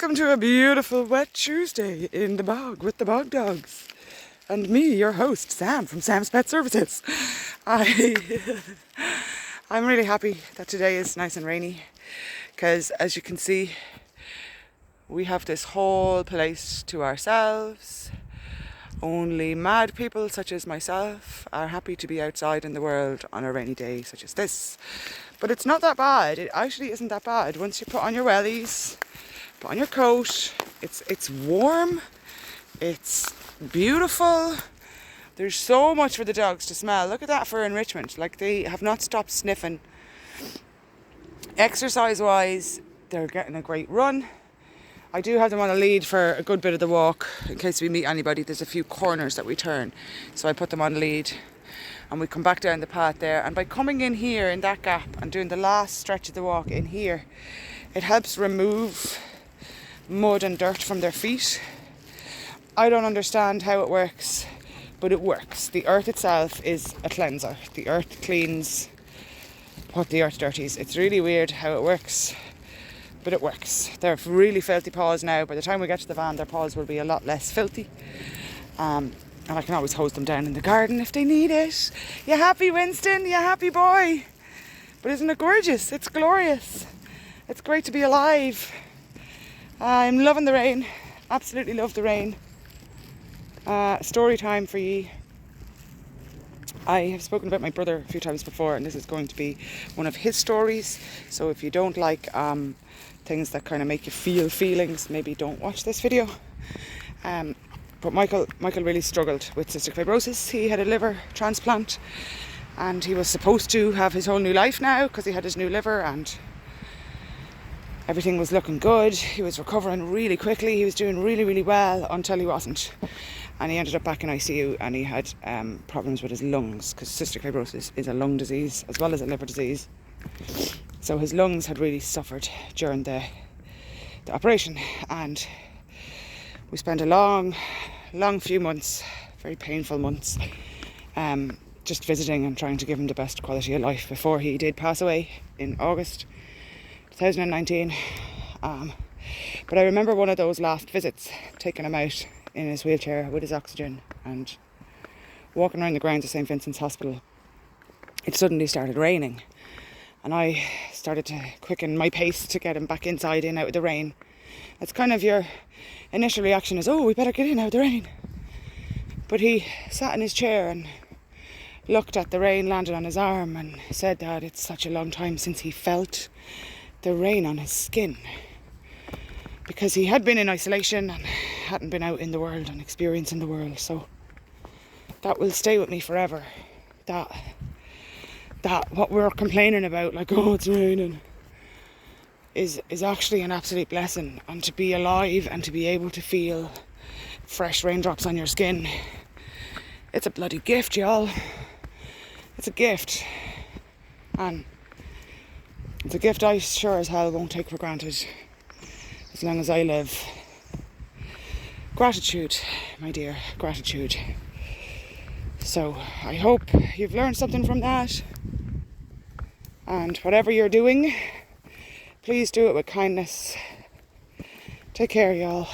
Welcome to a beautiful wet Tuesday in the bog with the bog dogs. And me, your host, Sam from Sam's Pet Services. I'm really happy that today is nice and rainy because, as you can see, we have this whole place to ourselves. Only mad people such as myself are happy to be outside in the world on a rainy day such as this. But it's not that bad. It actually isn't that bad. Once you put on your wellies, put on your coat, it's warm, it's beautiful. There's so much for the dogs to smell. Look at that for enrichment. Like, they have not stopped sniffing. Exercise wise, they're getting a great run. I do have them on a lead for a good bit of the walk in case we meet anybody. There's a few corners that we turn, so I put them on a lead and we come back down the path there, and by coming in here in that gap and doing the last stretch of the walk in here, it helps remove mud and dirt from their feet. I don't understand how it works, but it works. The earth itself is a cleanser. The earth cleans what the earth dirties. It's really weird how it works, but it works. They're really filthy paws now. By the time we get to the van, their paws will be a lot less filthy. And I can always hose them down in the garden if they need it. You happy, Winston? You happy boy? But isn't it gorgeous? It's glorious. It's great to be alive. I'm loving the rain. Absolutely love the rain. Story time for ye. I have spoken about my brother a few times before, and this is going to be one of his stories. So if you don't like things that kind of make you feel feelings, maybe don't watch this video. But Michael really struggled with cystic fibrosis. He had a liver transplant, and he was supposed to have his whole new life now because he had his new liver and everything was looking good. He was recovering really quickly. He was doing really, really well until he wasn't. And he ended up back in ICU, and he had problems with his lungs because cystic fibrosis is a lung disease as well as a liver disease. So his lungs had really suffered during the operation, and we spent a long few months, very painful months, just visiting and trying to give him the best quality of life before he did pass away in August 2019. But I remember one of those last visits, taking him out in his wheelchair with his oxygen and walking around the grounds of St. Vincent's Hospital. It suddenly started raining, and I started to quicken my pace to get him back inside, in, out of the rain. It's kind of your initial reaction is, oh, we better get in, out of the rain. But he sat in his chair and looked at the rain landed on his arm and said that it's such a long time since he felt the rain on his skin, because he had been in isolation and hadn't been out in the world and experiencing the world. So that will stay with me forever. That what we're complaining about, like, oh, it's raining, is actually an absolute blessing. And to be alive and to be able to feel fresh raindrops on your skin, it's a bloody gift, y'all. It's a gift. And it's a gift I sure as hell won't take for granted as long as I live. Gratitude, my dear, gratitude. So I hope you've learned something from that. And whatever you're doing, please do it with kindness. Take care, y'all.